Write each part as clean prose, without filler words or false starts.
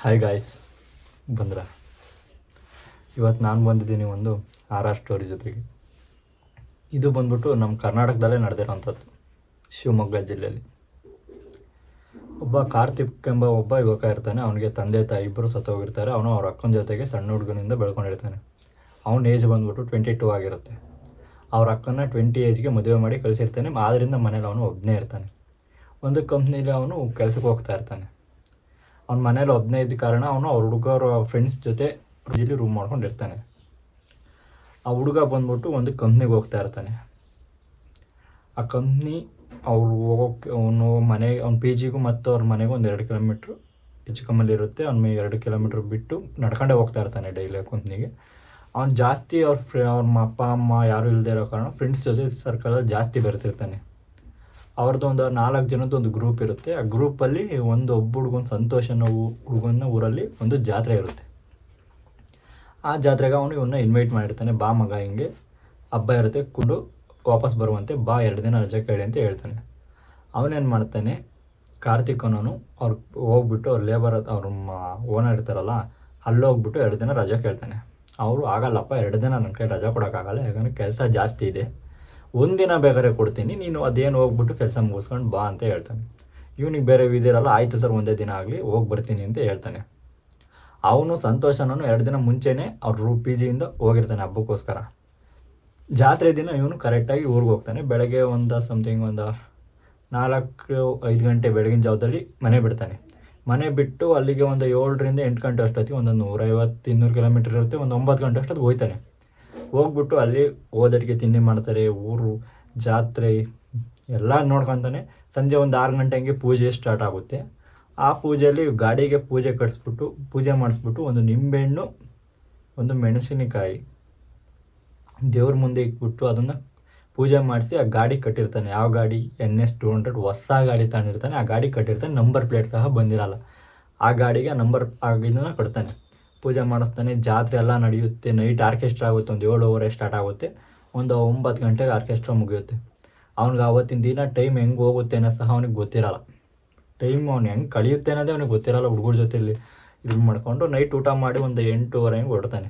Hi guys, ಬಂದ್ರ ಇವತ್ತು ನಾನು ಬಂದಿದ್ದೀನಿ ಒಂದು ಆರ್ ಸ್ಟೋರಿ ಜೊತೆಗೆ. ಇದು ಬಂದ್ಬಿಟ್ಟು ನಮ್ಮ ಕರ್ನಾಟಕದಲ್ಲೇ ನಡೆದಿರೋಂಥದ್ದು, ಶಿವಮೊಗ್ಗ ಜಿಲ್ಲೆಯಲ್ಲಿ. ಒಬ್ಬ ಕಾರ್ತಿಕ್ ಎಂಬ ಒಬ್ಬ ಯುವಕ ಇರ್ತಾನೆ. ಅವನಿಗೆ ತಂದೆ ತಾಯಿ ಇಬ್ಬರು ಸತ್ತೋಗಿರ್ತಾರೆ. ಅವನು ಅವ್ರ ಅಕ್ಕನ ಜೊತೆಗೆ ಸಣ್ಣ ಹುಡುಗನಿಂದ ಬೆಳ್ಕೊಂಡಿರ್ತಾನೆ. ಅವನ ಏಜ್ ಬಂದ್ಬಿಟ್ಟು 22 ಆಗಿರುತ್ತೆ. ಅವ್ರ ಅಕ್ಕನ 20 ಏಜ್ಗೆ ಮದುವೆ ಮಾಡಿ ಕಳಿಸಿರ್ತಾನೆ. ಆದ್ದರಿಂದ ಮನೇಲಿ ಅವನು ಒಬ್ಬನೇ ಇರ್ತಾನೆ. ಒಂದು ಕಂಪ್ನಿಲಿ ಅವನು ಕೆಲಸಕ್ಕೆ ಹೋಗ್ತಾ ಇರ್ತಾನೆ. ಅವ್ನ ಮನೇಲಿ ಒಬ್ಬನೇ ಇದ್ದ ಕಾರಣ ಅವನು ಅವ್ರ ಹುಡುಗರ ಫ್ರೆಂಡ್ಸ್ ಜೊತೆ ಇಲ್ಲಿ ರೂಮ್ ಮಾಡ್ಕೊಂಡಿರ್ತಾನೆ. ಆ ಹುಡುಗ ಬಂದ್ಬಿಟ್ಟು ಒಂದು ಕಂಪ್ನಿಗೆ ಹೋಗ್ತಾ ಇರ್ತಾನೆ. ಆ ಕಂಪ್ನಿ ಅವ್ರು ಹೋಗೋಕ್ಕೆ ಅವ್ನ ಪಿ ಜಿಗೂ ಮತ್ತು ಅವ್ರ ಮನೆಗೂ ಒಂದು 2 ಕಿಲೋಮೀಟ್ರ್ ಹೆಚ್ಚು ಕಮ್ಮಲ್ಲಿ ಇರುತ್ತೆ. ಅವ್ನ 2 ಕಿಲೋಮೀಟ್ರ್ ಬಿಟ್ಟು ನಡ್ಕೊಂಡೇ ಹೋಗ್ತಾ ಇರ್ತಾನೆ ಡೈಲಿ ಕಂಪ್ನಿಗೆ. ಅವ್ನು ಜಾಸ್ತಿ ಅವ್ರ ಅಪ್ಪ ಅಮ್ಮ ಯಾರೂ ಇಲ್ಲದೆ ಇರೋ ಕಾರಣ ಫ್ರೆಂಡ್ಸ್ ಜೊತೆ ಸರ್ಕಲಲ್ಲಿ ಜಾಸ್ತಿ ಬೆರೆತಿರ್ತಾನೆ. ಅವ್ರದ್ದು ಒಂದು 4 ಜನದ್ದು ಒಂದು ಗ್ರೂಪ್ ಇರುತ್ತೆ. ಆ ಗ್ರೂಪಲ್ಲಿ ಒಬ್ಬ ಹುಡುಗನ ಸಂತೋಷ ಹುಡುಗನ ಊರಲ್ಲಿ ಒಂದು ಜಾತ್ರೆ ಇರುತ್ತೆ. ಆ ಜಾತ್ರೆಗೆ ಅವನು ಇವನ್ನ ಇನ್ವೈಟ್ ಮಾಡಿರ್ತಾನೆ. ಬಾ ಮಗ, ಹಿಂಗೆ ಹಬ್ಬ ಇರುತ್ತೆ, ಕೊಂಡು ವಾಪಸ್ ಬರುವಂತೆ ಬಾ, 2 ದಿನ ರಜೆ ಕೇಳಿ ಅಂತ ಹೇಳ್ತಾನೆ. ಅವನೇನು ಮಾಡ್ತಾನೆ, ಕಾರ್ತಿಕ್ ಅನ್ನೋನು ಅವ್ರು ಹೋಗ್ಬಿಟ್ಟು ಅವ್ರ ಲೇಬರ್ ಅವ್ರ ಓನರ್ ಇರ್ತಾರಲ್ಲ, ಅಲ್ಲಿ ಹೋಗ್ಬಿಟ್ಟು 2 ದಿನ ರಜೆ ಕೇಳ್ತಾನೆ. ಅವರು ಆಗಲ್ಲಪ್ಪ, 2 ದಿನ ನನ್ನ ಕೈ ರಜೆ ಕೊಡೋಕ್ಕಾಗಲ್ಲ, ಯಾಕಂದರೆ ಕೆಲಸ ಜಾಸ್ತಿ ಇದೆ, 1 ದಿನ ಬೇಕಾದ್ರೆ ಕೊಡ್ತೀನಿ, ನೀನು ಅದೇನು ಹೋಗ್ಬಿಟ್ಟು ಕೆಲಸ ಮುಗಿಸ್ಕೊಂಡು ಬಾ ಅಂತ ಹೇಳ್ತಾನೆ. ಇವನಿಗೆ ಬೇರೆ ಇದಿರಲ್ಲ, ಆಯಿತು ಸರ್, ಒಂದೇ ದಿನ ಆಗಲಿ, ಹೋಗಿ ಬರ್ತೀನಿ ಅಂತ ಹೇಳ್ತಾನೆ. ಅವನು ಸಂತೋಷನೂ 2 ದಿನ ಮುಂಚೆನೇ ಅವ್ರ ಪಿ ಜಿಯಿಂದ ಹೋಗಿರ್ತಾನೆ ಹಬ್ಬಕ್ಕೋಸ್ಕರ. ಜಾತ್ರೆ ದಿನ ಇವನು ಕರೆಕ್ಟಾಗಿ ಊರಿಗೆ ಹೋಗ್ತಾನೆ. ಬೆಳಗ್ಗೆ ಒಂದು 4-5 ಗಂಟೆ ಬೆಳಗಿನ ಜಾವದಲ್ಲಿ ಮನೆ ಬಿಡ್ತಾನೆ. ಮನೆ ಬಿಟ್ಟು ಅಲ್ಲಿಗೆ ಒಂದು 7ರಿಂದ 8 ಗಂಟೆ ಅಷ್ಟೊತ್ತಿಗೆ ಒಂದು 150-200 ಕಿಲೋಮೀಟ್ರ್ ಇರುತ್ತೆ, ಒಂದು 9 ಗಂಟೆ ಅಷ್ಟೊತ್ತಿಗೆ ಹೋಗ್ತಾನೆ. ಹೋಗ್ಬಿಟ್ಟು ಅಲ್ಲಿ ಓದಡಿಗೆ ತಿಂಡಿ ಮಾಡ್ತಾರೆ, ಊರು ಜಾತ್ರೆ ಎಲ್ಲ ನೋಡ್ಕೊತಾನೆ. ಸಂಜೆ ಒಂದು 6 ಗಂಟೆ ಹಂಗೆ ಪೂಜೆ ಸ್ಟಾರ್ಟ್ ಆಗುತ್ತೆ. ಆ ಪೂಜೆಯಲ್ಲಿ ಗಾಡಿಗೆ ಪೂಜೆ ಮಾಡಿಸ್ಬಿಟ್ಟು ಒಂದು ನಿಂಬೆಹಣ್ಣು, ಒಂದು ಮೆಣಸಿನಕಾಯಿ ದೇವ್ರ ಮುಂದೆ ಇಟ್ಬಿಟ್ಟು ಅದನ್ನು ಪೂಜೆ ಮಾಡಿಸಿ ಆ ಗಾಡಿ ಕಟ್ಟಿರ್ತಾನೆ. ಯಾವ ಗಾಡಿ? NS 200 ಹೊಸ ಗಾಡಿ ತಗೊಂಡಿರ್ತಾನೆ. ಆ ಗಾಡಿ ಕಟ್ಟಿರ್ತಾನೆ, ನಂಬರ್ ಪ್ಲೇಟ್ ಸಹ ಬಂದಿರಲ್ಲ. ಆ ಗಾಡಿಗೆ ನಂಬರ್ ಆಗಿದ್ದನ್ನು ಕಟ್ತಾನೆ, ಪೂಜೆ ಮಾಡಿಸ್ತಾನೆ. ಜಾತ್ರೆ ಎಲ್ಲ ನಡೆಯುತ್ತೆ. ನೈಟ್ ಆರ್ಕೆಸ್ಟ್ರಾ ಆಗುತ್ತೆ, ಒಂದು 7 ಸ್ಟಾರ್ಟ್ ಆಗುತ್ತೆ. ಒಂದು 9 ಗಂಟೆಗೆ ಆರ್ಕೆಸ್ಟ್ರಾ ಮುಗಿಯುತ್ತೆ. ಅವ್ನಿಗೆ ಆವತ್ತಿನ ದಿನ ಟೈಮ್ ಹೆಂಗೆ ಹೋಗುತ್ತೆ ಅನ್ನೋ ಸಹ ಅವ್ನಿಗೆ ಗೊತ್ತಿರಲ್ಲ. ಟೈಮ್ ಅವ್ನು ಹೆಂಗೆ ಕಳೆಯುತ್ತೆ ಅನ್ನೋದೇ ಅವ್ನಿಗೆ ಗೊತ್ತಿರಲ್ಲ. ಹುಡುಗರ ಜೊತೆಯಲ್ಲಿ ಇದು ಮಾಡಿಕೊಂಡು ನೈಟ್ ಊಟ ಮಾಡಿ ಒಂದು 8:30 ಹಂಗೆ ಹೊರಡ್ತಾನೆ.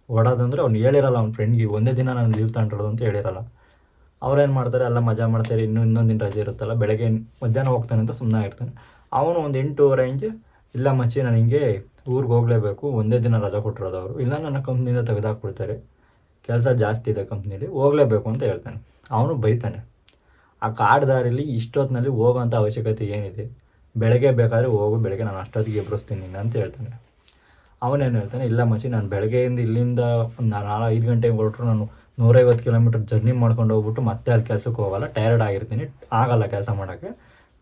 ಹೊಡೋದಂದರೆ ಅವ್ನು ಹೇಳಿರಲ್ಲ ಅವ್ನ ಫ್ರೆಂಡ್ಗೆ, ಒಂದೇ ದಿನ ನಾನು ಲೀವ್ ತಗೊಂಡಿರೋದು ಅಂತ ಹೇಳಿರಲ್ಲ. ಅವ್ರೇನು ಮಾಡ್ತಾರೆ, ಎಲ್ಲ ಮಜಾ ಮಾಡ್ತಾರೆ. ಇನ್ನೊಂದು ದಿನ ರಜೆ ಇರುತ್ತಲ್ಲ, ಬೆಳಗ್ಗೆ ಮಧ್ಯಾಹ್ನ ಹೋಗ್ತಾನೆ ಅಂತ ಸುಮ್ಮನೆ ಇರ್ತಾನೆ. ಅವನು ಒಂದು 8:30 ಹಿಂಗೆ, ಇಲ್ಲ ಮಚ್ಚಿ, ನಾನು ಹಿಂಗೆ ಊರಿಗೆ ಹೋಗಲೇಬೇಕು, ಒಂದೇ ದಿನ ರಜೆ ಕೊಟ್ಟಿರೋದು ಅವರು, ಇಲ್ಲ ನನ್ನ ಕಂಪ್ನಿಯಿಂದ ತೆಗೆದಾಕ್ಬಿಡ್ತಾರೆ, ಕೆಲಸ ಜಾಸ್ತಿ ಇದೆ ಕಂಪ್ನೀಲಿ, ಹೋಗಲೇಬೇಕು ಅಂತ ಹೇಳ್ತಾನೆ. ಅವನು ಬೈತಾನೆ. ಆ ಕಾಡು ದಾರಿಲಿ ಇಷ್ಟೊತ್ತಿನಲ್ಲಿ ಹೋಗೋಂಥ ಅವಶ್ಯಕತೆ ಏನಿದೆ? ಬೆಳಗ್ಗೆ ಬೇಕಾದರೆ ಹೋಗು, ಬೆಳಗ್ಗೆ ನಾನು ಅಷ್ಟೊತ್ತಿಗೆ ಎಬ್ಬಿಸ್ತೀನಿ ನಿನ್ನ ಅಂತ ಹೇಳ್ತಾನೆ. ಅವನೇನು ಹೇಳ್ತಾನೆ, ಇಲ್ಲ ಮಚ್ಚಿ, ನಾನು ಬೆಳಗ್ಗೆಯಿಂದ ಇಲ್ಲಿಂದ ಒಂದು 4-5 ಗಂಟೆಗೆ ಹೊರಟ್ರು ನಾನು 150 ಕಿಲೋಮೀಟ್ರ್ ಜರ್ನಿ ಮಾಡ್ಕೊಂಡು ಹೋಗ್ಬಿಟ್ಟು ಮತ್ತೆ ಅಲ್ಲಿ ಕೆಲಸಕ್ಕೆ ಹೋಗಲ್ಲ, ಟಯರ್ಡ್ ಆಗಿರ್ತೀನಿ, ಆಗಲ್ಲ ಕೆಲಸ ಮಾಡೋಕ್ಕೆ,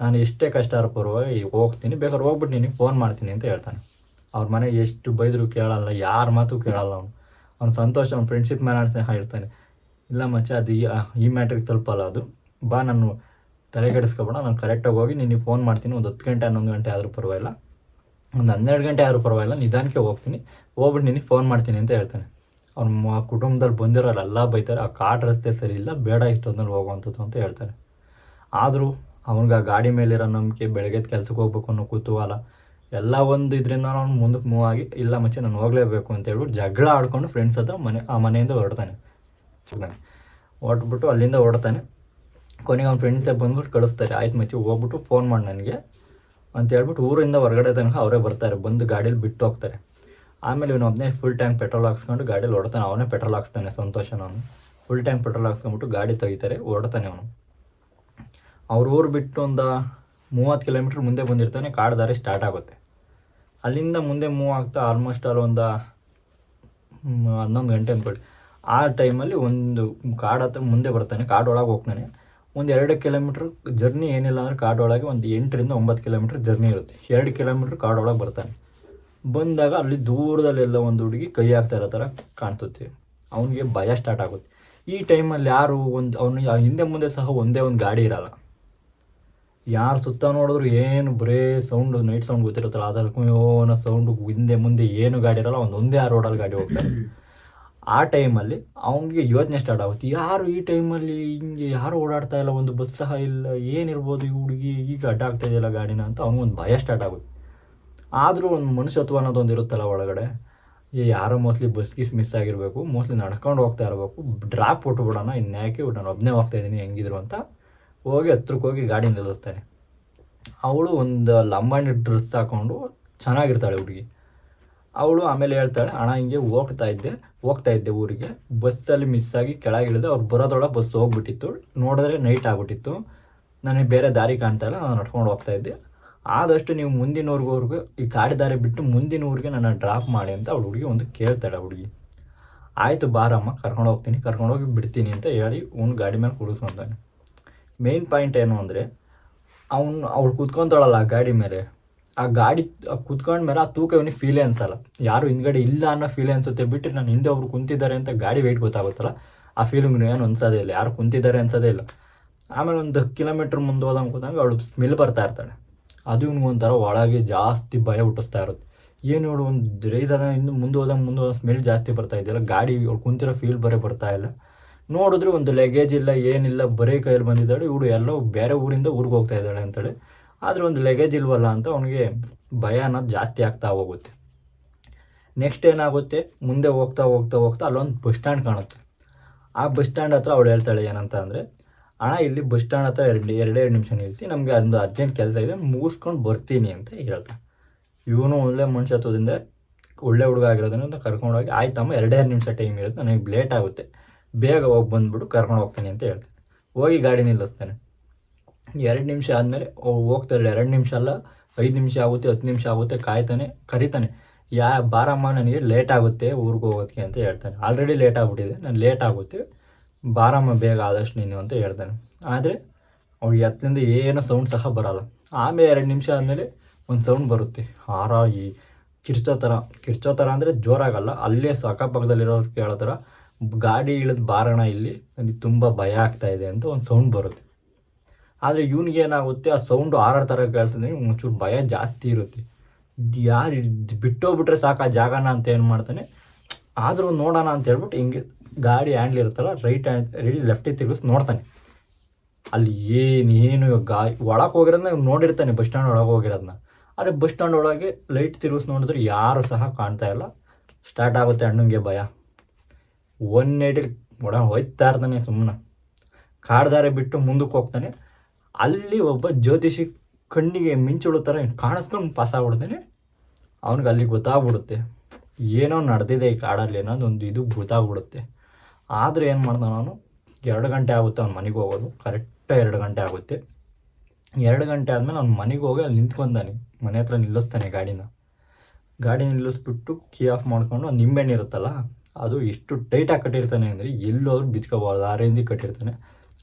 ನಾನು ಎಷ್ಟೇ ಕಷ್ಟ ಪರವಾಗಿ ಹೋಗ್ತೀನಿ, ಬೇಕಾದ್ರೆ ಹೋಗ್ಬಿಟ್ಟು ನಿನಗೆ ಫೋನ್ ಮಾಡ್ತೀನಿ ಅಂತ ಹೇಳ್ತಾನೆ. ಅವ್ರ ಮನೆ ಎಷ್ಟು ಬೈದರೂ ಕೇಳಲ್ಲ, ಯಾರ ಮಾತು ಕೇಳಲ್ಲ. ಅವ್ನು ಸಂತೋಷ, ಅವ್ನ ಫ್ರೆಂಡ್ಶಿಪ್ ಮೇಲೆ ಸಹ ಹೇಳ್ತಾನೆ, ಇಲ್ಲ ಮಚ್ಚ, ಅದು ಈ ಮ್ಯಾಟ್ರಿಗೆ ತಲುಪಲ್ಲ, ಅದು ಬಾ, ನಾನು ತಲೆಗೆಡಿಸ್ಕೊಬೇಡ, ನಾನು ಕರೆಕ್ಟಾಗಿ ಹೋಗಿ ನಿನಗೆ ಫೋನ್ ಮಾಡ್ತೀನಿ, ಒಂದು 10 ಗಂಟೆ 11 ಗಂಟೆ ಆದರೂ ಪರವಾಗಿಲ್ಲ, ಒಂದು 12 ಗಂಟೆ ಆದರೂ ಪರವಾಗಿಲ್ಲ, ನಿಧಾನಕ್ಕೆ ಹೋಗ್ತೀನಿ, ಹೋಗ್ಬಿಟ್ಟು ನಿನಗೆ ಫೋನ್ ಮಾಡ್ತೀನಿ ಅಂತ ಹೇಳ್ತಾನೆ. ಅವ್ನ ಕುಟುಂಬದಲ್ಲಿ ಬಂದಿರೋರು ಎಲ್ಲ ಬೈತಾರೆ, ಆ ಕಾಡು ರಸ್ತೆ ಸರಿ ಇಲ್ಲ, ಬೇಡ ಇಷ್ಟೊಂದಲ್ಲಿ ಹೋಗುವಂಥದ್ದು ಅಂತ ಹೇಳ್ತಾರೆ. ಆದರೂ ಅವ್ನಿಗೆ ಆ ಗಾಡಿ ಮೇಲಿರೋ ನಂಬಿಕೆ, ಬೆಳಗ್ಗೆ ಕೆಲ್ಸಕ್ಕೆ ಹೋಗ್ಬೇಕು ಅನ್ನೋ ಕುತೂಹಲ ಎಲ್ಲ ಒಂದು ಇದರಿಂದ ಅವ್ನು ಮುಂದಕ್ಕೆ ಮೂವ್ ಆಗಿ, ಇಲ್ಲ ಮಚ್ಚಿ ನಾನು ಹೋಗಲೇಬೇಕು ಅಂತ ಹೇಳ್ಬಿಟ್ಟು ಜಗಳ ಆಡ್ಕೊಂಡು ಫ್ರೆಂಡ್ಸ್ ಹತ್ರ ಆ ಮನೆಯಿಂದ ಹೊರಡ್ತಾನೆ. ಹೊರಟ್ಬಿಟ್ಟು ಅಲ್ಲಿಂದ ಹೊರಡ್ತಾನೆ. ಕೊನೆಗೆ ಅವ್ನ ಫ್ರೆಂಡ್ಸೇ ಬಂದ್ಬಿಟ್ಟು ಕಳಿಸ್ತಾರೆ, ಆಯ್ತು ಮಚ್ಚಿ ಹೋಗ್ಬಿಟ್ಟು ಫೋನ್ ಮಾಡಿ ನನಗೆ ಅಂತ ಹೇಳ್ಬಿಟ್ಟು ಊರಿಂದ ಹೊರಗಡೆ ತನಕ ಅವರೇ ಬರ್ತಾರೆ, ಬಂದು ಗಾಡೀಲಿ ಬಿಟ್ಟು ಹೋಗ್ತಾರೆ. ಆಮೇಲೆ ಇವನು ಒಬ್ಬನೇ ಫುಲ್ ಟ್ಯಾಂಕ್ ಪೆಟ್ರೋಲ್ ಹಾಕ್ಸ್ಕೊಂಡು ಗಾಡೀಲಿ ಹೊಡ್ತಾನೆ. ಅವನೇ ಪೆಟ್ರೋಲ್ ಹಾಕ್ಸ್ತಾನೆ, ಸಂತೋಷನವನು ಫುಲ್ ಟ್ಯಾಂಕ್ ಪೆಟ್ರೋಲ್ ಹಾಕ್ಸ್ಕೊಂಡ್ಬಿಟ್ಟು ಗಾಡಿ ತೆಗಿತಾರೆ, ಹೊರಡ್ತಾನೆ ಅವನು. ಅವ್ರ ಊರು ಬಿಟ್ಟು ಒಂದು 30 ಕಿಲೋಮೀಟ್ರ್ ಮುಂದೆ ಬಂದಿರ್ತಾನೆ. ಕಾಡು ದಾರಿ ಸ್ಟಾರ್ಟ್ ಆಗುತ್ತೆ. ಅಲ್ಲಿಂದ ಮುಂದೆ ಮೂವ್ ಆಗ್ತಾ ಆಲ್ಮೋಸ್ಟ್ ಅಲ್ಲಿ ಒಂದು 11 ಗಂಟೆ ಅಂದ್ಕೊಳ್ಳಿ. ಆ ಟೈಮಲ್ಲಿ ಒಂದು ಕಾಡು ಹತ್ರ ಮುಂದೆ ಬರ್ತಾನೆ, ಕಾಡು ಒಳಗೆ ಹೋಗ್ತಾನೆ. ಒಂದು 2 ಕಿಲೋಮೀಟ್ರ್ ಜರ್ನಿ ಏನಿಲ್ಲ ಅಂದರೆ ಕಾಡೊಳಗೆ ಒಂದು 8ರಿಂದ 9 ಕಿಲೋಮೀಟ್ರ್ ಜರ್ನಿ ಇರುತ್ತೆ. 2 ಕಿಲೋಮೀಟ್ರ್ ಕಾಡೊಳಗೆ ಬರ್ತಾನೆ. ಬಂದಾಗ ಅಲ್ಲಿ ದೂರದಲ್ಲೆಲ್ಲ ಒಂದು ಹುಡುಗಿ ಕೈ ಹಾಕ್ತಾ ಇರೋ ಥರ ಕಾಣಿಸುತ್ತೆ. ಅವನಿಗೆ ಭಯ ಸ್ಟಾರ್ಟ್ ಆಗುತ್ತೆ. ಈ ಟೈಮಲ್ಲಿ ಯಾರು ಅವನು ಹಿಂದೆ ಮುಂದೆ ಸಹ ಒಂದೇ ಒಂದು ಗಾಡಿ ಇರಲ್ಲ. ಯಾರು ಸುತ್ತ ನೋಡಿದ್ರು ಏನು ಬರೇ ಸೌಂಡು, ನೈಟ್ ಸೌಂಡ್ ಗೊತ್ತಿರುತ್ತಲ್ಲ, ಅದಕ್ಕೂ ಏನೋ ಸೌಂಡು, ಹಿಂದೆ ಮುಂದೆ ಏನು ಗಾಡಿ ಇರಲ್ಲ, ಒಂದೇ ಆ ರೋಡಲ್ಲಿ ಗಾಡಿ ಹೋಗ್ತಾರೆ. ಆ ಟೈಮಲ್ಲಿ ಅವನಿಗೆ ಯೋಚನೆ ಸ್ಟಾರ್ಟ್ ಆಗುತ್ತೆ, ಯಾರು ಈ ಟೈಮಲ್ಲಿ ಹಿಂಗೆ ಯಾರು ಓಡಾಡ್ತಾ ಇಲ್ಲ, ಒಂದು ಬಸ್ ಸಹ ಇಲ್ಲ, ಏನಿರ್ಬೋದು ಈ ಹುಡುಗಿ ಈಗ ಅಡ್ಡ ಆಗ್ತಾ ಇದೆಯಲ್ಲ ಗಾಡಿನ ಅಂತ ಅವನಿಗೊಂದು ಭಯ ಸ್ಟಾರ್ಟ್ ಆಗುತ್ತೆ. ಆದರೂ ಒಂದು ಮನುಷ್ಯತ್ವ ಅನ್ನೋದೊಂದು ಇರುತ್ತಲ್ಲ ಒಳಗಡೆ. ಯಾರೋ ಮೋಸ್ಟ್ಲಿ ಬಸ್ ಗೀಸ್ ಮಿಸ್ ಆಗಿರಬೇಕು, ಮೋಸ್ಟ್ಲಿ ನಡ್ಕೊಂಡು ಹೋಗ್ತಾ ಇರಬೇಕು, ಡ್ರಾಪ್ ಕೊಟ್ಬಿಡೋಣ ಇನ್ಯಾಕೆ ನಾನು ಒಬ್ಬನೇ ಹೋಗ್ತಾಯಿದ್ದೀನಿ ಹೆಂಗಿದ್ರು ಅಂತ ಹೋಗಿ ಹತ್ರಕ್ಕೆ ಹೋಗಿ ಗಾಡಿ ನಿಲ್ಲಿಸ್ತಾನೆ. ಅವಳು ಒಂದು ಲಂಬಾಣಿ ಡ್ರೆಸ್ ಹಾಕ್ಕೊಂಡು ಚೆನ್ನಾಗಿರ್ತಾಳೆ ಹುಡುಗಿ. ಅವಳು ಆಮೇಲೆ ಹೇಳ್ತಾಳೆ, ಅಣ್ಣ ಹಿಂಗೆ ಹೋಗ್ತಾ ಇದ್ದೆ ಊರಿಗೆ, ಬಸ್ಸಲ್ಲಿ ಮಿಸ್ ಆಗಿ ಕೆಳಗಿಳಿದೆ, ಅವ್ರು ಬರೋದ್ರೊಳಗೆ ಬಸ್ ಹೋಗ್ಬಿಟ್ಟಿತ್ತು, ನೋಡಿದ್ರೆ ನೈಟ್ ಆಗ್ಬಿಟ್ಟಿತ್ತು, ನನಗೆ ಬೇರೆ ದಾರಿ ಕಾಣ್ತಾ ಇಲ್ಲ, ನಾನು ನಡ್ಕೊಂಡು ಹೋಗ್ತಾಯಿದ್ದೆ, ಆದಷ್ಟು ನೀವು ಮುಂದಿನ ಊರಿಗೂ ಈ ಗಾಡಿ ದಾರಿ ಬಿಟ್ಟು ಮುಂದಿನ ಊರಿಗೆ ನನ್ನ ಡ್ರಾಪ್ ಮಾಡಿ ಅಂತ ಅವಳು ಹುಡುಗಿ ಒಂದು ಕೇಳ್ತಾಳೆ. ಹುಡುಗಿ ಆಯಿತು ಬಾರಮ್ಮ ಕರ್ಕೊಂಡೋಗಿ ಬಿಡ್ತೀನಿ ಅಂತ ಹೇಳಿ ಗಾಡಿ ಮೇಲೆ ಕೂಡಿಸ್ಕೊತಾನೆ. ಮೇನ್ ಪಾಯಿಂಟ್ ಏನು ಅಂದರೆ ಅವಳು ಕೂತ್ಕೊತಾಳಲ್ಲ ಆ ಗಾಡಿ ಮೇಲೆ, ಆ ಗಾಡಿ ಕೂತ್ಕೊಂಡ್ಮೇಲೆ ಆ ತೂಕ ಇವನಿಗೆ ಫೀಲೇ ಅನ್ಸಲ್ಲ, ಯಾರು ಹಿಂದ್ಗಡೆ ಇಲ್ಲ ಅನ್ನೋ ಫೀಲೇ ಅನ್ಸುತ್ತೆ ಬಿಟ್ಟು ನಾನು ಹಿಂದೆ ಒಬ್ರು ಕುಂತಿದ್ದಾರೆ ಅಂತ ಗಾಡಿ ವೆಯ್ಟ್ ಗೊತ್ತಾಗುತ್ತಲ್ಲ ಆ ಫೀಲಿಂಗ್ ಏನು ಅನ್ಸೋದೇ ಇಲ್ಲ, ಯಾರು ಕುಂತಿದ್ದಾರೆ ಅನ್ಸೋದೇ ಇಲ್ಲ. ಆಮೇಲೆ ಒಂದು 10 ಕಿಲೋಮೀಟ್ರ್ ಮುಂದೆ ಹೋದಂಗೆ ಅವಳು ಸ್ಮೆಲ್ ಬರ್ತಾ ಇರ್ತಾಳೆ, ಅದು ಇವ್ನಿಗೊಂಥರ ಒಳಗೆ ಜಾಸ್ತಿ ಭಯ ಹುಟ್ಟಿಸ್ತಾ ಇರುತ್ತೆ. ಏನು ಹೇಳು ಒಂದು ರೈಸ್ ಆದ ಇನ್ನು ಮುಂದೆ ಹೋದಂಗೆ ಸ್ಮೆಲ್ ಜಾಸ್ತಿ ಬರ್ತಾ ಇದೆಯಲ್ಲ, ಗಾಡಿ ಅವಳು ಕುಂತಿರೋ ಫೀಲ್ ಬರ್ತಾ ಇಲ್ಲ. ನೋಡಿದ್ರೆ ಒಂದು ಲಗೇಜ್ ಇಲ್ಲ ಏನಿಲ್ಲ, ಬರೀ ಕೈಯಲ್ಲಿ ಬಂದಿದ್ದಾಳೆ ಇವಳು, ಎಲ್ಲೋ ಬೇರೆ ಊರಿಂದ ಊರಿಗೆ ಹೋಗ್ತಾ ಇದ್ದಾಳೆ ಅಂತೇಳಿ. ಆದರೆ ಒಂದು ಲಗೇಜ್ ಇಲ್ವಲ್ಲ ಅಂತ ಅವನಿಗೆ ಭಯ ಅನ್ನೋದು ಜಾಸ್ತಿ ಆಗ್ತಾ ಹೋಗುತ್ತೆ. ನೆಕ್ಸ್ಟ್ ಏನಾಗುತ್ತೆ, ಮುಂದೆ ಹೋಗ್ತಾ ಅಲ್ಲೊಂದು ಬಸ್ ಸ್ಟ್ಯಾಂಡ್ ಕಾಣುತ್ತೆ. ಆ ಬಸ್ ಸ್ಟ್ಯಾಂಡ್ ಹತ್ರ ಅವಳು ಹೇಳ್ತಾಳೆ ಏನಂತ ಅಂದರೆ, ಅಣ್ಣ ಇಲ್ಲಿ ಬಸ್ ಸ್ಟ್ಯಾಂಡ್ ಹತ್ರ ಎರಡೇ ನಿಮಿಷ ನಿಲ್ಲಿಸಿ, ನಮಗೆ ಒಂದು ಅರ್ಜೆಂಟ್ ಕೆಲಸ ಇದೆ, ಮುಗಿಸ್ಕೊಂಡು ಬರ್ತೀನಿ ಅಂತ ಹೇಳ್ತಾಳೆ. ಇವನು ಒಳ್ಳೆ ಮನುಷ್ಯತ್ವದಿಂದ ಒಳ್ಳೆ ಹುಡುಗ ಆಗಿರೋದನ್ನ ಕರ್ಕೊಂಡೋಗಿ, ಆಯ್ತಮ್ಮ 2 ನಿಮಿಷ ಟೈಮ್ ಇರುತ್ತೆ, ನನಗೆ ಲೇಟ್ ಆಗುತ್ತೆ, ಬೇಗ ಹೋಗಿ ಬಂದುಬಿಟ್ಟು ಕರ್ಕೊಂಡು ಹೋಗ್ತಾನೆ ಅಂತ ಹೇಳ್ತಾನೆ. ಹೋಗಿ ಗಾಡಿ ನಿಲ್ಲಿಸ್ತಾನೆ. 2 ನಿಮಿಷ ಆದಮೇಲೆ ಹೋಗ್ತಾರೆ. 2 ನಿಮಿಷ ಅಲ್ಲ, 5 ನಿಮಿಷ ಆಗುತ್ತೆ, 10 ನಿಮಿಷ ಆಗುತ್ತೆ, ಕರಿತಾನೆ, ಬಾರಮ್ಮ ನನಗೆ ಲೇಟ್ ಆಗುತ್ತೆ ಊರಿಗೆ ಹೋಗೋದಕ್ಕೆ ಅಂತ ಹೇಳ್ತಾನೆ. ಆಲ್ರೆಡಿ ಲೇಟ್ ಆಗ್ಬಿಟ್ಟಿದೆ, ನಾನು ಲೇಟ್ ಆಗುತ್ತೆ, ಬಾರಮ್ಮ ಬೇಗ ಆದಷ್ಟು ನೀನು ಅಂತ ಹೇಳ್ತಾನೆ. ಆದರೆ ಅವ್ಳಿಗೆ ಹತ್ತಲಿಂದ ಏನೋ ಸೌಂಡ್ ಸಹ ಬರೋಲ್ಲ. ಆಮೇಲೆ 2 ನಿಮಿಷ ಆದಮೇಲೆ ಒಂದು ಸೌಂಡ್ ಬರುತ್ತೆ, ಈ ಕಿರ್ಚೋ ಥರ ಅಂದರೆ ಜೋರಾಗಲ್ಲ, ಅಲ್ಲೇ ಅಕ್ಕಪಕ್ಕದಲ್ಲಿರೋರು ಕೇಳೋ ಥರ, ಗಾಡಿ ಇಳಿದು ಬಾರಣ ಇಲ್ಲಿ ನನಗೆ ತುಂಬ ಭಯ ಆಗ್ತಾಯಿದೆ ಅಂತ ಒಂದು ಸೌಂಡ್ ಬರುತ್ತೆ. ಆದರೆ ಇವ್ನಿಗೆ ಏನಾಗುತ್ತೆ, ಆ ಸೌಂಡು ಹಾರೋ ಥರ ಕೇಳ್ತದೆ, ಒಂಚೂರು ಭಯ ಜಾಸ್ತಿ ಇರುತ್ತೆ. ಯಾರು ಬಿಟ್ಟೋಗ್ಬಿಟ್ರೆ ಸಾಕು ಆ ಜಾಗನ ಅಂತ ಏನು ಮಾಡ್ತಾನೆ, ಆದರೂ ನೋಡೋಣ ಅಂತ ಹೇಳ್ಬಿಟ್ಟು ಹಿಂಗೆ ಗಾಡಿ ಹ್ಯಾಂಡ್ಲ್ ಇರುತ್ತಲ್ಲ, ಲೆಫ್ಟಿಗೆ ತಿರುಗಿಸಿ ನೋಡ್ತಾನೆ. ಅಲ್ಲಿ ಏನು ಒಳಗೆ ಹೋಗಿರೋದನ್ನ ಇವ್ನು ನೋಡಿರ್ತಾನೆ, ಬಸ್ ಸ್ಟ್ಯಾಂಡ್ ಒಳಗೆ ಹೋಗಿರೋದನ್ನ. ಆದರೆ ಬಸ್ ಸ್ಟ್ಯಾಂಡ್ ಒಳಗೆ ಲೈಟ್ ತಿರುಗಿಸಿ ನೋಡಿದ್ರೆ ಯಾರು ಸಹ ಕಾಣ್ತಾ ಇಲ್ಲ. ಸ್ಟಾರ್ಟ್ ಆಗುತ್ತೆ ಅಣ್ಣಂಗೆ ಭಯ. 180 ಹೋಯ್ತಾ ಇರ್ತಾನೆ ಸುಮ್ಮನೆ. ಕಾಡ್ದಾರೆ ಬಿಟ್ಟು ಮುಂದಕ್ಕೆ ಹೋಗ್ತಾನೆ. ಅಲ್ಲಿ ಒಬ್ಬ ಜ್ಯೋತಿಷಿ ಕಣ್ಣಿಗೆ ಮಿಂಚುಳು ಥರ ಕಾಣಿಸ್ಕೊಂಡು ಪಾಸ್ ಆಗ್ಬಿಡ್ತಾನೆ. ಅವ್ನಿಗೆ ಅಲ್ಲಿ ಗೊತ್ತಾಗ್ಬಿಡುತ್ತೆ ಏನೋ ನಡೆದಿದೆ ಈ ಕಾಡಲ್ಲಿ ಅನ್ನೋದೊಂದು ಇದು ಗೊತ್ತಾಗ್ಬಿಡುತ್ತೆ. ಆದರೆ ಏನು ಮಾಡ್ತಾನೆ ಅವನು, 2 ಗಂಟೆ ಆಗುತ್ತೆ ಅವ್ನು ಮನೆಗೆ ಹೋಗೋದು, ಕರೆಕ್ಟಾಗಿ 2 ಗಂಟೆ ಆಗುತ್ತೆ. 2 ಗಂಟೆ ಆದಮೇಲೆ ಅವ್ನು ಮನೆಗೆ ಹೋಗಿ ಅಲ್ಲಿ ನಿಂತ್ಕೊಂತಾನೆ, ಮನೆ ಹತ್ರ ನಿಲ್ಲಿಸ್ತಾನೆ ಗಾಡಿ ನಿಲ್ಲಿಸ್ಬಿಟ್ಟು ಕೀ ಆಫ್ ಮಾಡ್ಕೊಂಡು ಒಂದು ನಿಂಬೆಹಣ್ಣು ಇರುತ್ತಲ್ಲ, ಅದು ಎಷ್ಟು ಟೈಟಾಗಿ ಕಟ್ಟಿರ್ತಾನೆ ಅಂದರೆ ಎಲ್ಲೋದ್ರೂ ಬಿಚ್ಕೋಬಾರ್ದು ಆ ರೇಂಜಿಗೆ ಕಟ್ಟಿರ್ತಾನೆ.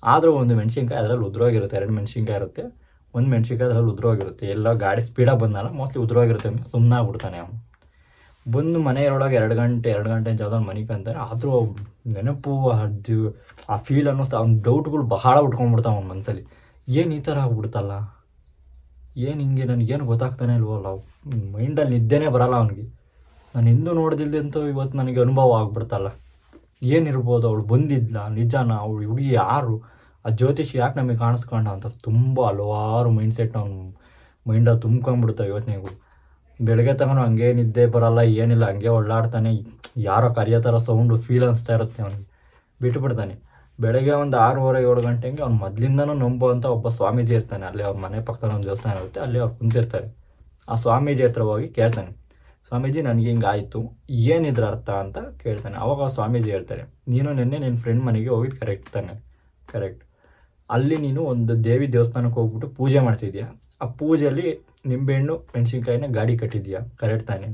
ಆದರೂ ಒಂದು ಮೆಣಸಿನ್ಕಾಯಿ ಅದರಲ್ಲಿ ಉದ್ರೋಗಿರುತ್ತೆ, 2 ಮೆಣಸಿನ್ಕಾಯಿ ಇರುತ್ತೆ, 1 ಮೆಣಸಿನ್ಕಾಯಿ ಅದರಲ್ಲಿ ಉದ್ರೋಗಿರುತ್ತೆ. ಎಲ್ಲ ಗಾಡಿ ಸ್ಪೀಡಾಗಿ ಬಂದಲ್ಲ, ಮೋಸ್ಟ್ಲಿ ಉದ್ರೋಗಿರುತ್ತೆ ಅಂತ ಸುಮ್ಮನೆ ಆಗ್ಬಿಡ್ತಾನೆ ಅವನು. ಬಂದು ಮನೆಯೊಳಗೆ 2 ಗಂಟೆ ಜಾಗದಲ್ಲಿ ಮನೆಗೆ ಅಂತಾನೆ. ಆದರೂ ನೆನಪು ಅದು ಆ ಫೀಲ್ ಅನ್ನೋ ಅವ್ನ ಡೌಟ್ಗಳು ಬಹಳ ಉಟ್ಕೊಂಡ್ಬಿಡ್ತಾವೆ ಅವನ ಮನಸ್ಸಲ್ಲಿ. ಏನು ಈ ಥರ ಆಗ್ಬಿಡ್ತಲ್ಲ, ಏನು ಹಿಂಗೆ ನನಗೇನು ಗೊತ್ತಾಗ್ತಾನೆ ಇಲ್ವಲ್ಲ, ಮೈಂಡಲ್ಲಿ ನಿದ್ದೆನೇ ಬರಲ್ಲ ಅವನಿಗೆ. ನಾನು ಎಂದೂ ನೋಡ್ದಿಲ್ದಂತೂ ಇವತ್ತು ನನಗೆ ಅನುಭವ ಆಗ್ಬಿಡ್ತಲ್ಲ, ಏನಿರ್ಬೋದು, ಅವಳು ಬಂದಿದ್ಲ ನಿಜಾನ, ಅವಳು ಹುಡುಗಿ ಯಾರು, ಆ ಜ್ಯೋತಿಷಿ ಯಾಕೆ ನಮಗೆ ಕಾಣಿಸ್ಕೊಂಡ ಅಂತ ತುಂಬ ಹಲವಾರು ಮೈಂಡ್ಸೆಟ್ ಅವ್ನು ಮೈಂಡಲ್ಲಿ ತುಂಬ್ಕೊಂಡ್ಬಿಡ್ತಾವೆ ಯೋಚನೆಗಳು. ಬೆಳಗ್ಗೆ ತಗೊಂಡು ಹಂಗೆ ನಿದ್ದೆ ಬರಲ್ಲ, ಏನಿಲ್ಲ, ಹಂಗೆ ಒಳ್ಳಾಡ್ತಾನೆ, ಯಾರೋ ಕರಿಯೋ ಥರ ಸೌಂಡು ಫೀಲ್ ಅನಿಸ್ತಾ ಇರುತ್ತೆ ಅವನಿಗೆ. ಬಿಟ್ಟುಬಿಡ್ತಾನೆ. ಬೆಳಗ್ಗೆ ಒಂದು 6:30-7 ಗಂಟೆಗೆ ಅವ್ನು ಮೊದಲಿಂದನೂ ನಂಬುವಂಥ ಒಬ್ಬ ಸ್ವಾಮೀಜಿ ಇರ್ತಾನೆ. ಅಲ್ಲಿ ಅವ್ರ ಮನೆ ಪಕ್ಕದಲ್ಲಿ ಒಂದು ದೇವಸ್ಥಾನ ಇರುತ್ತೆ, ಅಲ್ಲಿ ಅವ್ರು ಕುಂತಿರ್ತಾರೆ. ಆ ಸ್ವಾಮೀಜಿ ಹತ್ರ ಹೋಗಿ ಕೇಳ್ತಾನೆ, ಸ್ವಾಮೀಜಿ ನನಗೆ ಹಿಂಗೆ ಆಯಿತು, ಏನಿದ್ರ ಅರ್ಥ ಅಂತ ಕೇಳ್ತಾನೆ. ಅವಾಗ ಸ್ವಾಮೀಜಿ ಹೇಳ್ತಾರೆ, ನೀನು ನಿನ್ನೆ ನಿನ್ನ ಫ್ರೆಂಡ್ ಮನೆಗೆ ಹೋಗಿದ್ದು ಕರೆಕ್ಟ್. ಅಲ್ಲಿ ನೀನು ಒಂದು ದೇವಿ ದೇವಸ್ಥಾನಕ್ಕೆ ಹೋಗ್ಬಿಟ್ಟು ಪೂಜೆ ಮಾಡ್ತಿದ್ಯಾ, ಆ ಪೂಜೆಯಲ್ಲಿ ನಿಂಬೆಹಣ್ಣು ಮೆಣಸಿನ್ಕಾಯಿನ ಗಾಡಿ ಕಟ್ಟಿದ್ಯಾ, ಕರೆಕ್ಟ್ ತಾನೇ?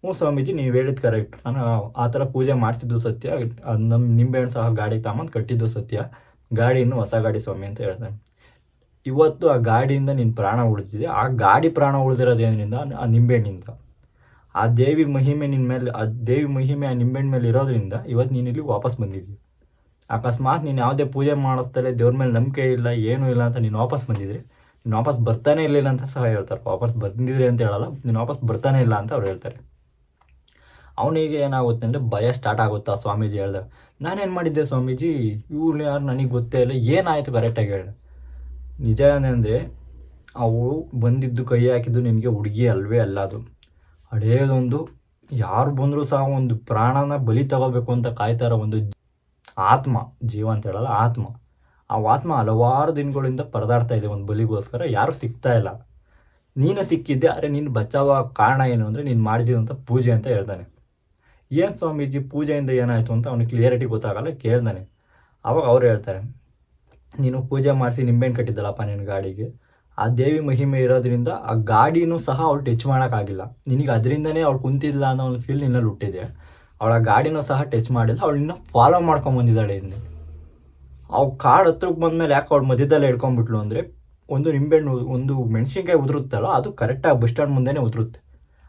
ಹ್ಞೂ ಸ್ವಾಮೀಜಿ, ನೀವು ಹೇಳಿದ್ದು ಕರೆಕ್ಟ್, ನಾನು ಆ ಥರ ಪೂಜೆ ಮಾಡ್ತಿದ್ದು ಸತ್ಯ, ನಮ್ಮ ನಿಂಬೆಹಣ್ಣು ಸಹ ಗಾಡಿ ತಗೊಂಡು ಕಟ್ಟಿದ್ದು ಸತ್ಯ, ಗಾಡಿ ಇನ್ನೂ ಹೊಸ ಗಾಡಿ ಸ್ವಾಮಿ ಅಂತ ಹೇಳ್ತಾನೆ. ಇವತ್ತು ಆ ಗಾಡಿಯಿಂದ ನಿನ್ನ ಪ್ರಾಣ ಉಳಿದಿದೆ, ಆ ಗಾಡಿ ಪ್ರಾಣ ಉಳಿದಿರೋದೇನಿಂದ ಆ ನಿಂಬೆಹಣ್ಣಿಂದ. ಆ ದೇವಿ ಮಹಿಮೆ ನಿನ್ನ ಮೇಲೆ, ಆ ದೇವಿ ಮಹಿಮೆ ಆ ನಿಂಬೆಹಣ್ಣು ಮೇಲೆ ಇರೋದ್ರಿಂದ ಇವತ್ತು ನೀನು ಇಲ್ಲಿ ವಾಪಸ್ ಬಂದಿದ್ದೀವಿ. ಅಕಸ್ಮಾತ್ ನೀನು ಯಾವುದೇ ಪೂಜೆ ಮಾಡಿಸ್ತಲೇ ದೇವ್ರ ಮೇಲೆ ನಂಬಿಕೆ ಇಲ್ಲ, ಏನೂ ಇಲ್ಲ ಅಂತ ನೀನು ವಾಪಸ್ ಬಂದಿದ್ರೆ, ನೀನು ವಾಪಸ್ ಬರ್ತಾನೆ ಇರಲಿಲ್ಲ ಅಂತ ಸಹ ಹೇಳ್ತಾರೆ. ವಾಪಸ್ ಬಂದಿದ್ರಿ ಅಂತ ಹೇಳಲ್ಲ, ನೀನು ವಾಪಸ್ ಬರ್ತಾನೆ ಇಲ್ಲ ಅಂತ ಅವ್ರು ಹೇಳ್ತಾರೆ. ಅವನಿಗೆ ಏನಾಗುತ್ತೆ ಅಂದರೆ ಭಯ ಸ್ಟಾರ್ಟ್ ಆಗುತ್ತೆ. ಆ ಸ್ವಾಮೀಜಿ ಹೇಳ್ದೆ, ನಾನೇನು ಮಾಡಿದ್ದೆ ಸ್ವಾಮೀಜಿ, ಇವ್ರು ಯಾರು ನನಗೆ ಗೊತ್ತೇ ಇಲ್ಲ, ಏನಾಯಿತು ಕರೆಕ್ಟಾಗಿ ಹೇಳಿ. ನಿಜ ಏನಂದರೆ ಅವಳು ಬಂದಿದ್ದು ಕೈ ಹಾಕಿದ್ದು ನಿಮಗೆ ಹುಡುಗಿ ಅಲ್ವೇ ಅಲ್ಲ, ಅದು ಹಳೇದೊಂದು ಯಾರು ಬಂದರೂ ಸಹ ಒಂದು ಪ್ರಾಣನ ಬಲಿ ತಗೋಬೇಕು ಅಂತ ಕಾಯ್ತಾರೋ ಒಂದು ಆತ್ಮ, ಜೀವ ಅಂತ ಹೇಳಲ್ಲ, ಆತ್ಮ. ಆ ಆತ್ಮ ಹಲವಾರು ದಿನಗಳಿಂದ ಪರದಾಡ್ತಾ ಇದೆ ಒಂದು ಬಲಿಗೋಸ್ಕರ, ಯಾರು ಸಿಗ್ತಾ ಇಲ್ಲ. ನೀನು ಸಿಕ್ಕಿದ್ದೆ, ಆದರೆ ನೀನು ಬಚಾವ ಕಾರಣ ಏನು ಅಂದರೆ ನೀನು ಮಾಡಿದಂಥ ಪೂಜೆ ಅಂತ ಹೇಳ್ತಾನೆ. ಏನು ಸ್ವಾಮೀಜಿ ಪೂಜೆಯಿಂದ ಏನಾಯಿತು ಅಂತ ಅವ್ನಿಗೆ ಕ್ಲಿಯರಿಟಿ ಗೊತ್ತಾಗಲ್ಲ, ಕೇಳ್ದಾನೆ. ಆವಾಗ ಅವ್ರು ಹೇಳ್ತಾರೆ, ನೀನು ಪೂಜೆ ಮಾಡಿಸಿ ನಿಂಬೆಹಣ್ಣು ಕಟ್ಟಿದ್ದಲ್ಲಪ್ಪ ನಿನ್ನ ಗಾಡಿಗೆ, ಆ ದೇವಿ ಮಹಿಮೆ ಇರೋದ್ರಿಂದ ಆ ಗಾಡಿನೂ ಸಹ ಅವಳು ಟಚ್ ಮಾಡೋಕ್ಕಾಗಿಲ್ಲ. ನಿನಗೆ ಅದರಿಂದನೇ ಅವಳು ಕುಂತಿಲ್ಲ ಅನ್ನೋ ಒಂದು ಫೀಲ್ ನಿನ್ನಲ್ಲಿ ಹುಟ್ಟಿದೆ. ಅವಳ ಗಾಡಿನೂ ಸಹ ಟಚ್ ಮಾಡಿಲ್ಲ, ಅವಳು ನಿನ್ನ ಫಾಲೋ ಮಾಡ್ಕೊಂಬಂದಿದ್ದಾಳೆ ಹಿಂದೆ. ಅವು ಕಾಡು ಹತ್ರಕ್ಕೆ ಬಂದಮೇಲೆ ಯಾಕೆ ಅವಳು ಮಧ್ಯದಲ್ಲಿ ಹಿಡ್ಕೊಂಡ್ಬಿಟ್ಲು ಅಂದರೆ, ಒಂದು ನಿಂಬೆಹಣ್ಣು, ಒಂದು ಮೆಣಸಿನ್ಕಾಯಿ ಉದುರುತ್ತಲ್ಲ, ಅದು ಕರೆಕ್ಟಾಗಿ ಬಸ್ ಸ್ಟ್ಯಾಂಡ್ ಮುಂದೆನೇ ಉದುರುತ್ತೆ.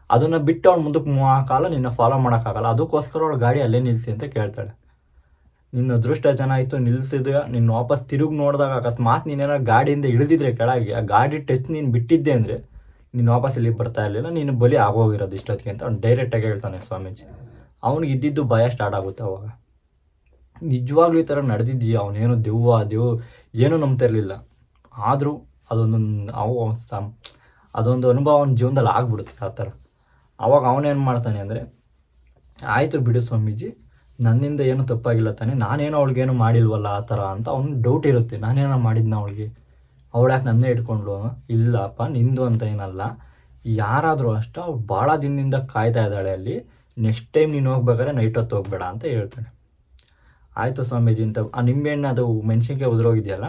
ಅದನ್ನು ಬಿಟ್ಟು ಅವ್ಳು ಮುಂದಕ್ಕೆ ಮೂವ್ ಹಾಕಲ್ಲ, ನಿನ್ನ ಫಾಲೋ ಮಾಡೋಕ್ಕಾಗಲ್ಲ. ಅದಕ್ಕೋಸ್ಕರ ಅವಳು ಗಾಡಿ ಅಲ್ಲೇ ನಿಲ್ಲಿಸಿ ಅಂತ ಕೇಳ್ತಾಳೆ. ನಿನ್ನ ಅದೃಷ್ಟ ಚೆನ್ನಾಗಿತ್ತು, ನಿಲ್ಲಿಸಿದ್ಯಾ. ನಿನ್ನ ವಾಪಸ್ ತಿರುಗಿ ನೋಡಿದಾಗ ಅಕಸ್ಮಾತ್ ನೀನೇನಾರು ಗಾಡಿಯಿಂದ ಇಳಿದಿದ್ರೆ ಕೆಳಗೆ, ಆ ಗಾಡಿ ಟಚ್ ನೀನು ಬಿಟ್ಟಿದ್ದೆ ಅಂದರೆ ನೀನು ವಾಪಸ್ ಇಲ್ಲಿ ಬರ್ತಾ ಇರಲಿಲ್ಲ, ನೀನು ಬಲಿ ಆಗೋಗಿರೋದು ಇಷ್ಟೊತ್ತಿಗೆ ಅಂತ ಅವ್ನು ಡೈರೆಕ್ಟಾಗಿ ಹೇಳ್ತಾನೆ ಸ್ವಾಮೀಜಿ. ಅವನಿಗೆ ಇದ್ದಿದ್ದು ಭಯ ಸ್ಟಾರ್ಟ್ ಆಗುತ್ತೆ ಅವಾಗ. ನಿಜವಾಗ್ಲೂ ಈ ಥರ ನಡೆದಿದ್ದೀಯ, ಅವನೇನು ದೆವ್ವ ಏನೂ ನಂಬ್ತಾ ಇರಲಿಲ್ಲ. ಆದರೂ ಅದೊಂದು ಅನುಭವ ಅವನ ಜೀವನದಲ್ಲಿ ಆಗ್ಬಿಡುತ್ತೆ ಆ ಥರ. ಆವಾಗ ಅವನೇನು ಮಾಡ್ತಾನೆ ಅಂದರೆ, ಆಯಿತು ಬಿಡು ಸ್ವಾಮೀಜಿ, ನನ್ನಿಂದ ಏನೂ ತಪ್ಪಾಗಿಲ್ಲ ತಾನೆ, ನಾನೇನೋ ಅವಳಿಗೇನು ಮಾಡಿಲ್ವಲ್ಲ ಆ ಥರ ಅಂತ ಅವ್ನಿಗೆ ಡೌಟ್ ಇರುತ್ತೆ. ನಾನೇನೋ ಮಾಡಿದ್ನ ಅವಳಿಗೆ, ಅವಳು ಯಾಕೆ ನನ್ನೇ ಇಟ್ಕೊಂಡ್ಳು? ಇಲ್ಲಪ್ಪ, ನಿಂದು ಅಂತ ಏನಲ್ಲ, ಯಾರಾದರೂ ಅಷ್ಟೇ, ಅವ್ಳು ಭಾಳ ದಿನದಿಂದ ಕಾಯ್ತಾ ಇದ್ದಾಳೆ ಅಲ್ಲಿ, ನೆಕ್ಸ್ಟ್ ಟೈಮ್ ನೀನು ಹೋಗ್ಬೇಕಾದ್ರೆ ನೈಟ್ ಹೊತ್ತು ಹೋಗಬೇಡ ಅಂತ ಹೇಳ್ತಾನೆ. ಆಯಿತು ಸ್ವಾಮೀಜಿ ಅಂತ ಆ ನಿಂಬೆಹಣ್ಣು ಅದು ಮೆಣಸಿನ್ಕಾಯಿ ಉದುರೋಗಿದೆಯಲ್ಲ,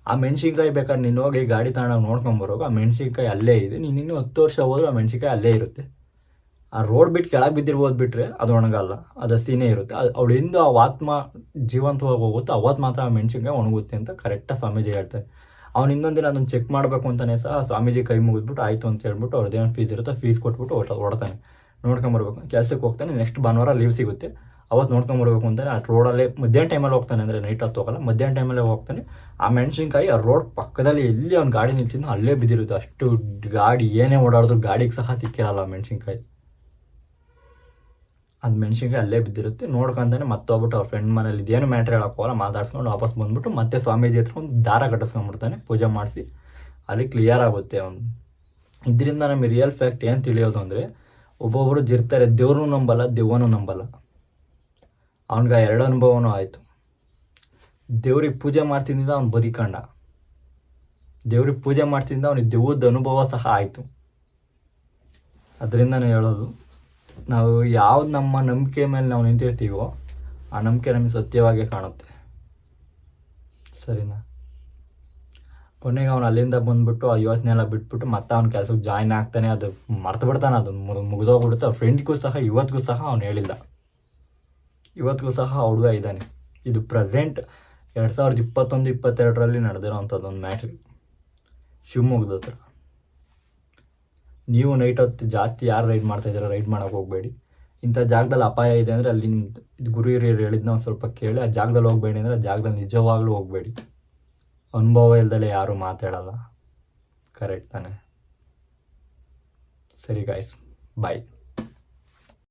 ಆ ಮೆಣಸಿನ್ಕಾಯಿ ಬೇಕಾದ್ರೆ ನೀನು ಹೋಗಿ ಗಾಡಿ ತಗೊಂಡೋಗಿ ನೋಡ್ಕೊಂಬರೋಗ ಆ ಮೆಣಸಿನ್ಕಾಯಿ ಅಲ್ಲೇ ಇದೆ. ನೀನು ಇನ್ನೂ 10 ವರ್ಷ ಹೋದರೂ ಆ ಮೆಣಸಿನ್ಕಾಯಿ ಅಲ್ಲೇ ಇರುತ್ತೆ. ಆ ರೋಡ್ ಬಿಟ್ಟು ಕೆಳಗೆ ಬಿದ್ದಿರ್ಬೋದು, ಬಿಟ್ಟರೆ ಅದು ಒಣಗಲ್ಲ, ಅದು ಹಸಿನೇ ಇರುತ್ತೆ. ಅವಳಿಂದ ಆ ಆತ್ಮ ಜೀವಂತವಾಗಿ ಹೋಗುತ್ತೆ, ಅವತ್ತು ಮಾತ್ರ ಆ ಮೆಣಸಿನ್ಕಾಯಿ ಒಣಗುತ್ತೆ ಅಂತ ಕರೆಕ್ಟಾಗಿ ಸ್ವಾಮೀಜಿ ಹೇಳ್ತಾರೆ. ಅವ್ನು ಇನ್ನೊಂದು ದಿನ ಅದನ್ನು ಚೆಕ್ ಮಾಡಬೇಕು ಅಂತಲೇ ಸಹ ಸ್ವಾಮೀಜಿ ಕೈ ಮುಗಿದ್ಬಿಟ್ಟು ಆಯಿತು ಅಂತ ಹೇಳ್ಬಿಟ್ಟು ಅವ್ರದ್ದೇನು ಫೀಸ್ ಇರುತ್ತೋ ಫೀಸ್ ಕೊಟ್ಬಿಟ್ಟು ಹೊಡ್ತಾನೆ. ನೋಡ್ಕೊಂಬರ್ಬೇಕು, ಕೆಲಸಕ್ಕೆ ಹೋಗ್ತಾನೆ. ನೆಕ್ಸ್ಟ್ ಭಾನುವಾರ ಲೀವ್ ಸಿಗುತ್ತೆ, ಅವತ್ತು ನೋಡ್ಕೊಂಬರ್ಬೇಕು ಅಂತಾನೆ. ಆ ರೋಡಲ್ಲೇ ಮಧ್ಯಾಹ್ನ ಟೈಮಲ್ಲಿ ಹೋಗ್ತಾನೆ, ಅಂದರೆ ನೈಟ್ ಹೊತ್ತು ಹೋಗಲ್ಲ, ಮಧ್ಯಾಹ್ನ ಟೈಮಲ್ಲೇ ಹೋಗ್ತಾನೆ. ಆ ಮೆಣಸಿನ್ಕಾಯಿ ಆ ರೋಡ್ ಪಕ್ಕದಲ್ಲಿ ಎಲ್ಲಿ ಅವ್ನು ಗಾಡಿ ನಿಲ್ಸಿದ್ನೋ ಅಲ್ಲೇ ಬಿದ್ದಿರುತ್ತೆ. ಅಷ್ಟು ಗಾಡಿ ಏನೇ ಓಡಾಡಿದ್ರು ಗಾಡಿಗೆ ಸಹ ಸಿಕ್ಕಿರಲ್ಲ ಆ ಮೆಣಸಿನ್ಕಾಯಿ. ಅದು ಮೆಣಸಿನ್ಕಾಯಿ ಅಲ್ಲೇ ಬಿದ್ದಿರುತ್ತೆ. ನೋಡ್ಕೊಂತಾನೆ ಮತ್ತೆ ಹೋಗ್ಬಿಟ್ಟು ಅವ್ರ ಫ್ರೆಂಡ್ ಮನೇಲಿ ಇದೇನು ಮ್ಯಾಟ್ರ್ ಹೇಳೋಕೆ ಹೋಗಲ್ಲ, ಮಾತಾಡ್ಸ್ಕೊಂಡು ವಾಪಸ್ ಬಂದುಬಿಟ್ಟು ಮತ್ತೆ ಸ್ವಾಮೀಜಿ ಹತ್ರ ಒಂದು ದಾರ ಕಟ್ಟಿಸ್ಕೊಂಡ್ಬಿಡ್ತಾನೆ, ಪೂಜೆ ಮಾಡಿಸಿ. ಅಲ್ಲಿ ಕ್ಲಿಯರ್ ಆಗುತ್ತೆ ಅವನು. ಇದರಿಂದ ನಮಗೆ ರಿಯಲ್ ಫ್ಯಾಕ್ಟ್ ಏನು ತಿಳಿಯೋದು ಅಂದರೆ, ಒಬ್ಬೊಬ್ಬರು ಇರ್ತಾರೆ ದೇವ್ರನ್ನೂ ನಂಬಲ್ಲ, ದೆವ್ವನೂ ನಂಬಲ್ಲ. ಅವ್ನಿಗೆ ಆ 2 ಅನುಭವನೂ ಆಯಿತು. ದೇವ್ರಿಗೆ ಪೂಜೆ ಮಾಡ್ತಿದ್ದ ಅವ್ನು ಬದುಕಂಡ, ದೇವ್ರಿಗೆ ಪೂಜೆ ಮಾಡ್ತಿದ್ದ ಅವ್ನಿಗೆ ದೆವ್ವದ ಅನುಭವ ಸಹ ಆಯಿತು. ಅದರಿಂದನೇ ಹೇಳೋದು, ನಾವು ಯಾವ್ದು ನಮ್ಮ ನಂಬಿಕೆ ಮೇಲೆ ನಾವು ನಿಂತಿರ್ತೀವೋ ಆ ನಂಬಿಕೆ ನಮಗೆ ಸತ್ಯವಾಗೇ ಕಾಣುತ್ತೆ. ಸರಿನಾ? ಕೊನೆಗೆ ಅವನು ಅಲ್ಲಿಂದ ಬಂದುಬಿಟ್ಟು ಆ ಯೋಚನೆ ಎಲ್ಲ ಬಿಟ್ಬಿಟ್ಟು ಮತ್ತೆ ಅವ್ನ ಕೆಲಸಕ್ಕೆ ಜಾಯ್ನ್ ಆಗ್ತಾನೆ. ಅದು ಮರ್ತು ಬಿಡ್ತಾನೆ, ಅದು ಮುಗಿದೋಗ್ಬಿಡುತ್ತೆ. ಅವ್ರ ಫ್ರೆಂಡ್ಗೂ ಸಹ ಇವತ್ತಿಗೂ ಸಹ ಅವ್ನು ಹೇಳಿಲ್ಲ. ಇವತ್ತಿಗೂ ಸಹ ಹುಡುಗ ಇದ್ದಾನೆ. ಇದು ಪ್ರೆಸೆಂಟ್ 2021-22ರಲ್ಲಿ ನಡೆದಿರೋ ಅಂಥದ್ದೊಂದು ಮ್ಯಾಟ್ರಿ, ಶಿವಮೊಗ್ಗದ ಹತ್ರ. ನೀವು ನೈಟ್ ಹೊತ್ತು ಜಾಸ್ತಿ ಯಾರು ರೈಡ್ ಮಾಡ್ತಾಯಿದ್ದೀರ, ರೈಡ್ ಮಾಡೋಕೆ ಹೋಗಬೇಡಿ. ಇಂಥ ಜಾಗದಲ್ಲಿ ಅಪಾಯ ಇದೆ ಅಂದರೆ ಅಲ್ಲಿ ನಿಮ್ಮ ಗುರು ಹಿರಿಯರು ಹೇಳಿದ್ನ ಒಂದು ಸ್ವಲ್ಪ ಕೇಳಿ, ಆ ಜಾಗದಲ್ಲಿ ಹೋಗಬೇಡಿ ಅಂದರೆ ಆ ಜಾಗದಲ್ಲಿ ನಿಜವಾಗ್ಲೂ ಹೋಗಬೇಡಿ. ಅನುಭವ ಇಲ್ದಲೇ ಯಾರೂ ಮಾತಾಡಲ್ಲ. ಕರೆಕ್ಟ್ ತಾನೆ? ಸರಿ ಗಾಯ್ಸ್, ಬಾಯ್.